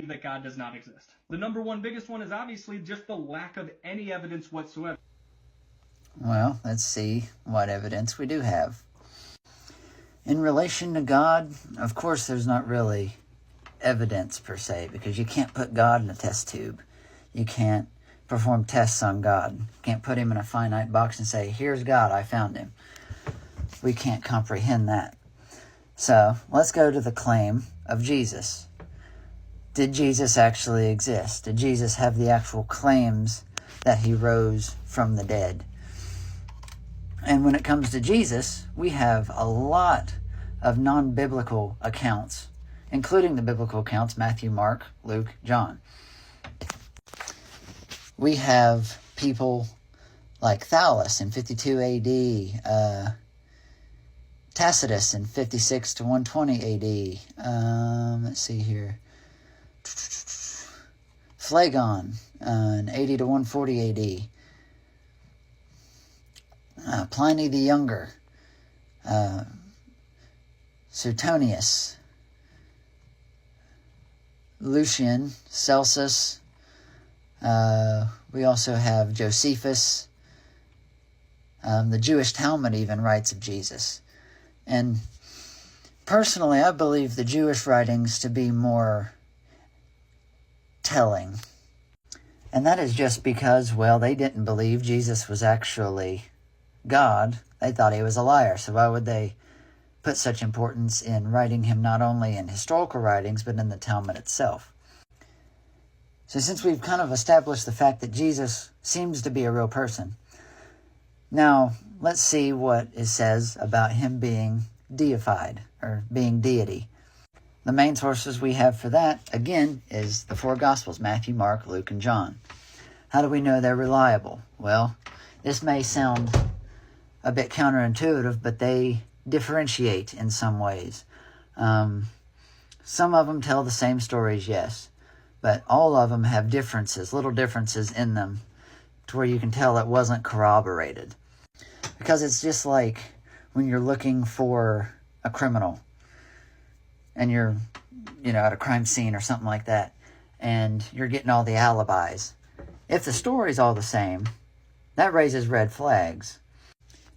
that God does not exist. The number one biggest one is obviously just the lack of any evidence whatsoever. Well, let's see what evidence we do have. In relation to God, of course, there's not really evidence per se, because you can't put God in a test tube. You can't perform tests on God. You can't put him in a finite box and say, here's God, I found him. We can't comprehend that. So let's go to the claim of Jesus. Did Jesus actually exist? Did Jesus have the actual claims that he rose from the dead? And when it comes to Jesus, we have a lot of non-biblical accounts, including the biblical accounts, Matthew, Mark, Luke, John. We have people like Thallus in 52 AD, Tacitus in 56 to 120 AD. Let's see here. Phlegon in 80 to 140 AD. Pliny the Younger. Suetonius. Lucian. Celsus. We also have Josephus. The Jewish Talmud even writes of Jesus. And personally, I believe the Jewish writings to be more telling. And that is just because, well, they didn't believe Jesus was actually God. They thought he was a liar. So why would they put such importance in writing him not only in historical writings, but in the Talmud itself? So since we've kind of established the fact that Jesus seems to be a real person, now let's see what it says about him being deified, or being deity. The main sources we have for that, again, is the four Gospels, Matthew, Mark, Luke, and John. How do we know they're reliable? Well, this may sound a bit counterintuitive, but they differentiate in some ways. Some of them tell the same stories, yes, but all of them have differences, little differences in them, to where you can tell it wasn't corroborated. Because it's just like when you're looking for a criminal, and you're, at a crime scene or something like that, and you're getting all the alibis. If the story's all the same, that raises red flags,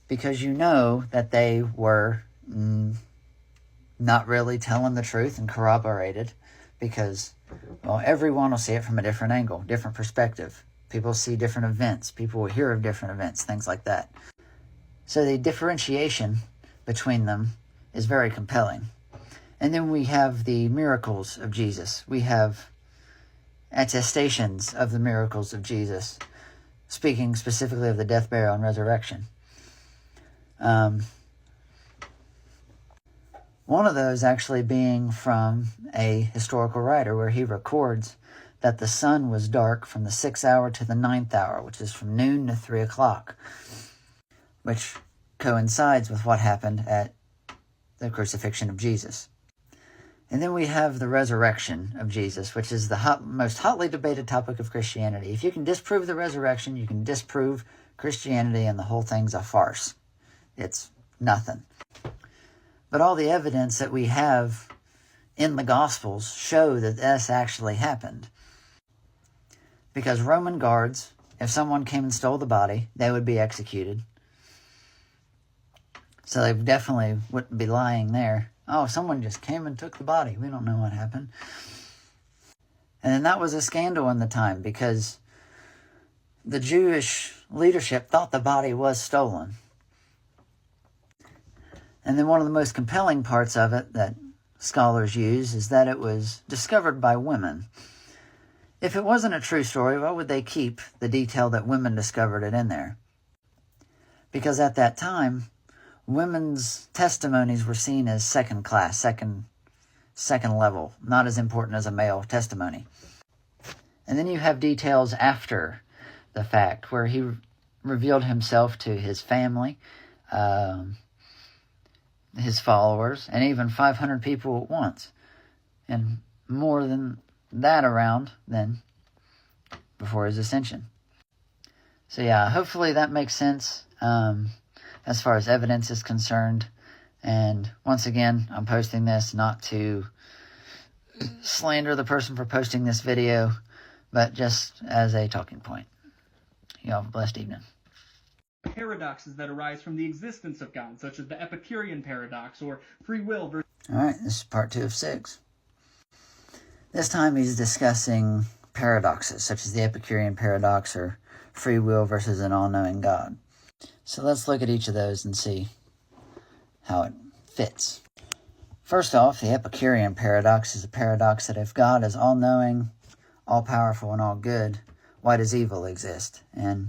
because you know that they were not really telling the truth and corroborated, because, well, everyone will see it from a different angle, different perspective. People see different events. People will hear of different events, things like that. So the differentiation between them is very compelling. And then we have the miracles of Jesus. We have attestations of the miracles of Jesus, speaking specifically of the death, burial, and resurrection. One of those actually being from a historical writer, where he records that the sun was dark from the 6th hour to the 9th hour, which is from noon to 3 o'clock, which coincides with what happened at the crucifixion of Jesus. And then we have the resurrection of Jesus, which is the most hotly debated topic of Christianity. If you can disprove the resurrection, you can disprove Christianity, and the whole thing's a farce. It's nothing. But all the evidence that we have in the Gospels show that this actually happened. Because Roman guards, if someone came and stole the body, they would be executed. So they definitely wouldn't be lying there. Oh, someone just came and took the body. We don't know what happened. And then that was a scandal in the time, because the Jewish leadership thought the body was stolen. And then one of the most compelling parts of it that scholars use is that it was discovered by women. If it wasn't a true story, why would they keep the detail that women discovered it in there? Because at that time, women's testimonies were seen as second class, second level, not as important as a male testimony. And then you have details after the fact, where he revealed himself to his family, his followers, and even 500 people at once, and more than that around than before his ascension. So yeah, hopefully that makes sense as far as evidence is concerned. And once again, I'm posting this not to slander the person for posting this video, but just as a talking point. You have a blessed evening. Paradoxes that arise from the existence of God, such as the Epicurean paradox or free will versus... Alright, this is part 2 of 6. This time he's discussing paradoxes, such as the Epicurean paradox or free will versus an all-knowing God. So let's look at each of those and see how it fits. First off, the Epicurean paradox is a paradox that if God is all-knowing, all-powerful, and all-good, why does evil exist? And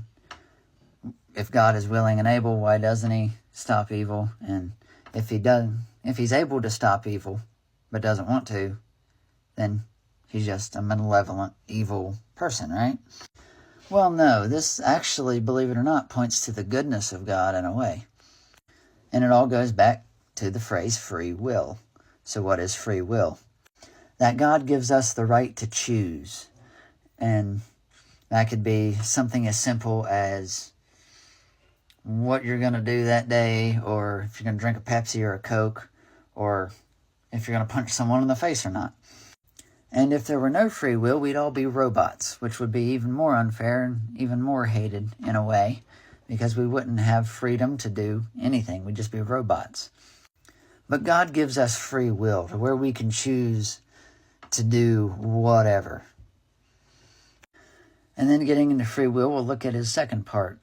if God is willing and able, why doesn't he stop evil? And if he's able to stop evil, but doesn't want to, then he's just a malevolent, evil person, right? Well, no, this actually, believe it or not, points to the goodness of God in a way. And it all goes back to the phrase free will. So what is free will? That God gives us the right to choose. And that could be something as simple as what you're going to do that day, or if you're going to drink a Pepsi or a Coke, or if you're going to punch someone in the face or not. And if there were no free will, we'd all be robots, which would be even more unfair and even more hated in a way, because we wouldn't have freedom to do anything. We'd just be robots. But God gives us free will to where we can choose to do whatever. And then getting into free will, we'll look at his second part,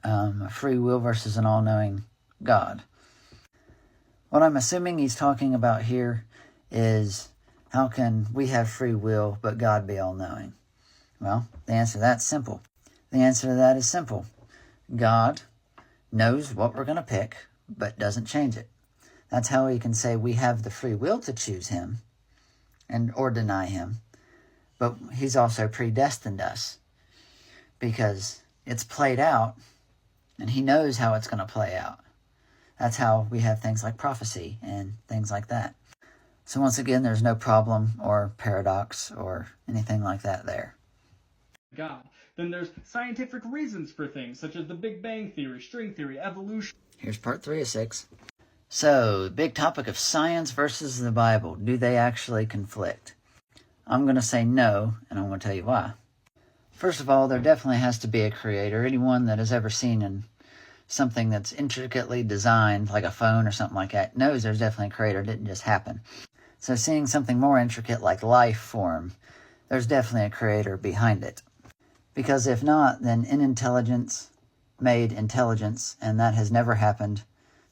free will versus an all-knowing God. What I'm assuming he's talking about here is, how can we have free will but God be all-knowing? Well, the answer to that's simple. The answer to that is simple. God knows what we're going to pick, but doesn't change it. That's how he can say we have the free will to choose him or deny him, but he's also predestined us because it's played out and he knows how it's going to play out. That's how we have things like prophecy and things like that. So once again, there's no problem or paradox or anything like that there. God. Then there's scientific reasons for things, such as the Big Bang Theory, string theory, evolution. Here's part 3 of 6. So, big topic of science versus the Bible. Do they actually conflict? I'm going to say no, and I'm going to tell you why. First of all, there definitely has to be a creator. Anyone that has ever seen something that's intricately designed, like a phone or something like that, knows there's definitely a creator. It didn't just happen. So seeing something more intricate like life form, there's definitely a creator behind it. Because if not, then inintelligence made intelligence, and that has never happened,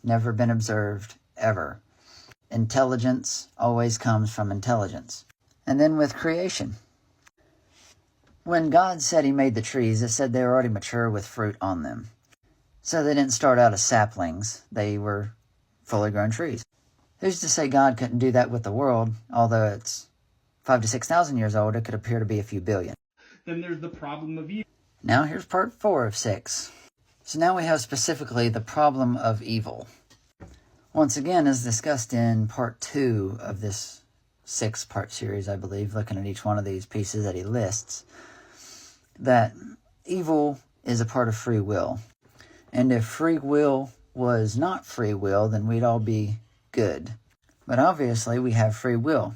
never been observed, ever. Intelligence always comes from intelligence. And then with creation. When God said he made the trees, it said they were already mature with fruit on them. So they didn't start out as saplings. They were fully grown trees. Who's to say God couldn't do that with the world? Although it's 5,000 to 6,000 years old, it could appear to be a few billion. Then there's the problem of evil. Now here's part 4 of 6. So now we have specifically the problem of evil. Once again, as discussed in part 2 of this 6-part series, I believe, looking at each one of these pieces that he lists, that evil is a part of free will. And if free will was not free will, then we'd all be good. But obviously we have free will.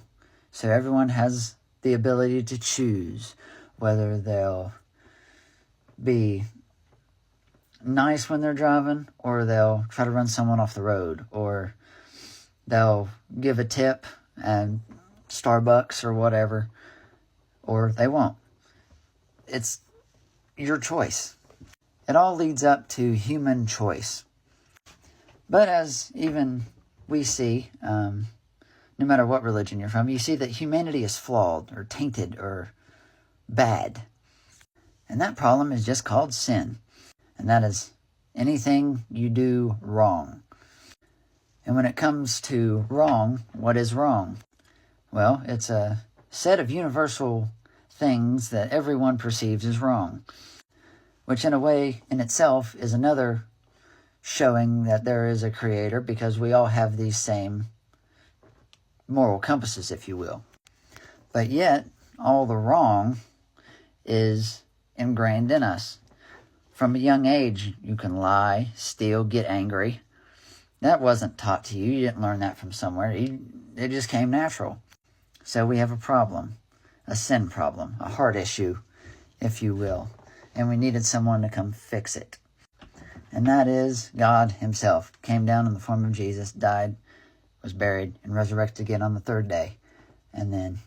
So everyone has the ability to choose whether they'll be nice when they're driving, or they'll try to run someone off the road, or they'll give a tip at Starbucks or whatever, or they won't. It's your choice. It all leads up to human choice. But as even we see, no matter what religion you're from, you see that humanity is flawed or tainted or bad. And that problem is just called sin. And that is anything you do wrong. And when it comes to wrong, what is wrong? Well, it's a set of universal things that everyone perceives as wrong, which in a way in itself is another showing that there is a creator, because we all have these same moral compasses, if you will. But yet, all the wrong is ingrained in us. From a young age, you can lie, steal, get angry. That wasn't taught to you. You didn't learn that from somewhere. It just came natural. So we have a problem, a sin problem, a heart issue, if you will. And we needed someone to come fix it. And that is God himself. Came down in the form of Jesus, died, was buried, and resurrected again on the third day. And then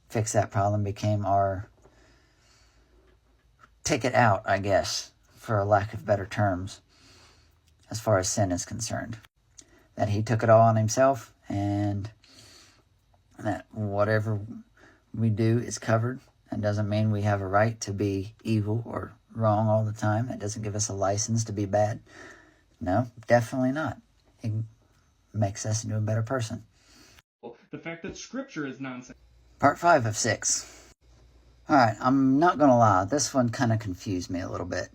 fixed that problem, became our ticket out, I guess, for a lack of better terms, as far as sin is concerned. That he took it all on himself, and that whatever we do is covered. That doesn't mean we have a right to be evil or wrong all the time. That doesn't give us a license to be bad. No, definitely not. It makes us into a better person. The fact that Scripture is nonsense. Part 5 of 6. Alright, I'm not going to lie. This one kind of confused me a little bit.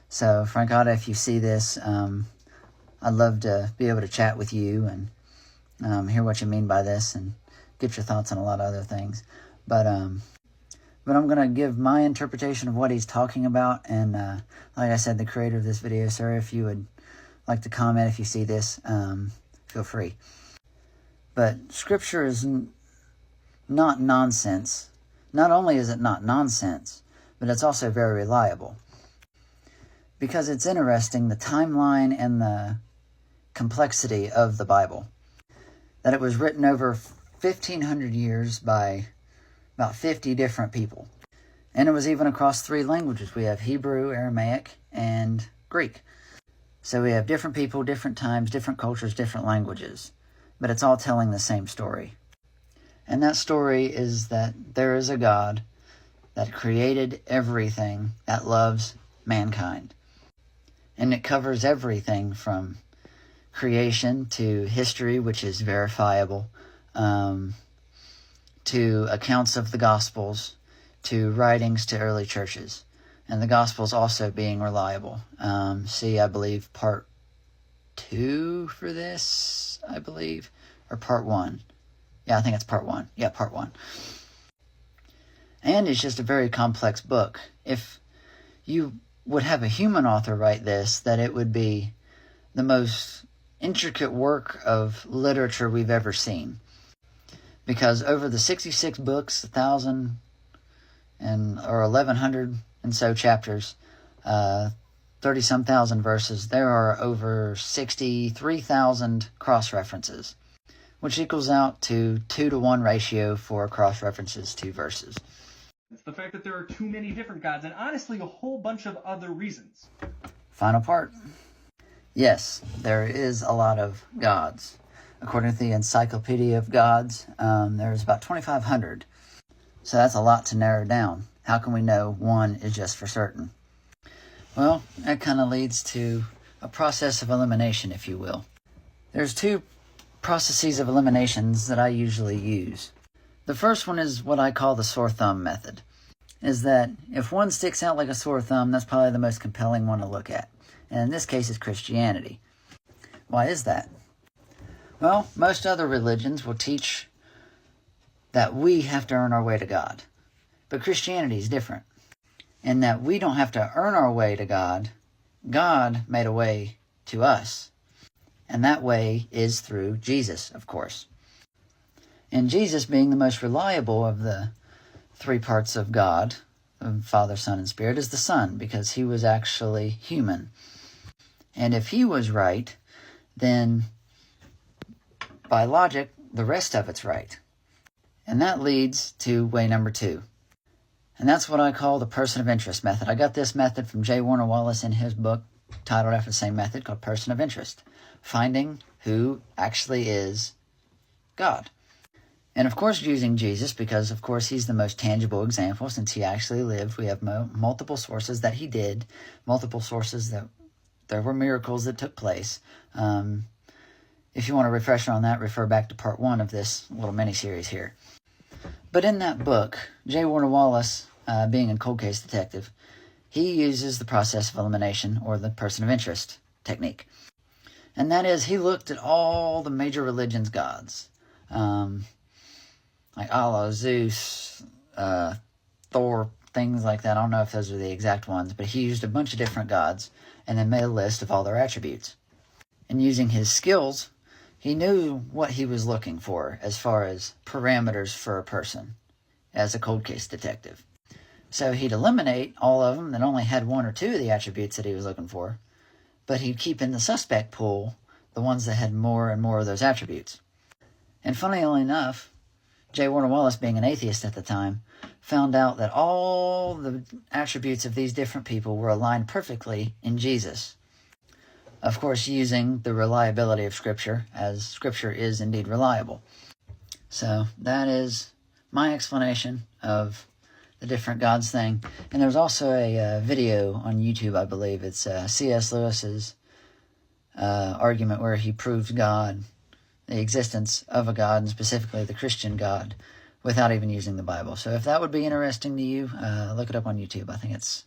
So, Francata, if you see this, I'd love to be able to chat with you and hear what you mean by this and get your thoughts on a lot of other things. But I'm going to give my interpretation of what he's talking about. And like I said, the creator of this video, sir, if you would like to comment if you see this, feel free. But Scripture is not nonsense. Not only is it not nonsense, but it's also very reliable. Because it's interesting, the timeline and the complexity of the Bible. That it was written over 1,500 years by about 50 different people. And it was even across 3 languages. We have Hebrew, Aramaic, and Greek. So we have different people, different times, different cultures, different languages. But it's all telling the same story. And that story is that there is a God that created everything that loves mankind. And it covers everything from creation to history, which is verifiable, to accounts of the Gospels, to writings to early churches. And the Gospels also being reliable. See, I believe, part 2 for this, I believe, or part 1. Yeah, I think it's part 1. Yeah, part 1. And it's just a very complex book. If you would have a human author write this, that it would be the most intricate work of literature we've ever seen. Because over the 66 books, 1,000 or 1,100 and so chapters, 30-some thousand verses, there are over 63,000 cross-references, which equals out to 2-to-1 ratio for cross-references to verses. It's the fact that there are too many different gods, and honestly a whole bunch of other reasons. Final part. Yes, there is a lot of gods. According to the Encyclopedia of Gods, there's about 2,500. So that's a lot to narrow down. How can we know one is just for certain? Well, that kind of leads to a process of elimination, if you will. There's 2 processes of eliminations that I usually use. The first one is what I call the sore thumb method. Is that if one sticks out like a sore thumb, that's probably the most compelling one to look at. And in this case, it's Christianity. Why is that? Well, most other religions will teach that we have to earn our way to God. But Christianity is different. In that we don't have to earn our way to God. God made a way to us. And that way is through Jesus, of course. And Jesus being the most reliable of the 3 parts of God, of Father, Son, and Spirit, is the Son, because he was actually human. And if he was right, then by logic, the rest of it's right. And that leads to way number 2. And that's what I call the person of interest method. I got this method from J. Warner Wallace in his book, titled after the same method, called Person of Interest. Finding who actually is God. And of course using Jesus, because of course he's the most tangible example since he actually lived. We have multiple sources that he did, multiple sources that there were miracles that took place. If you want a refresher on that, refer back to part 1 of this little mini-series here. But in that book, J. Warner Wallace, being a cold case detective, he uses the process of elimination, or the person of interest technique. And that is, he looked at all the major religions' gods. Like Allah, Zeus, Thor, things like that. I don't know if those are the exact ones, but he used a bunch of different gods and then made a list of all their attributes. And using his skills He knew what he was looking for as far as parameters for a person as a cold case detective. So he'd eliminate all of them that only had one or two of the attributes that he was looking for, but he'd keep in the suspect pool the ones that had more and more of those attributes. And funnily enough, J. Warner Wallace, being an atheist at the time, found out that all the attributes of these different people were aligned perfectly in Jesus. Of course, using the reliability of Scripture, as Scripture is indeed reliable. So that is my explanation of the different gods thing. And there's also a video on YouTube, I believe. It's C.S. Lewis's argument where he proved God, the existence of a God, and specifically the Christian God, without even using the Bible. So if that would be interesting to you, look it up on YouTube. I think it's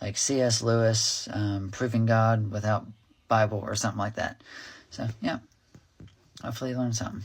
like C.S. Lewis proving God without Bible or something like that. So, yeah, hopefully you learned something.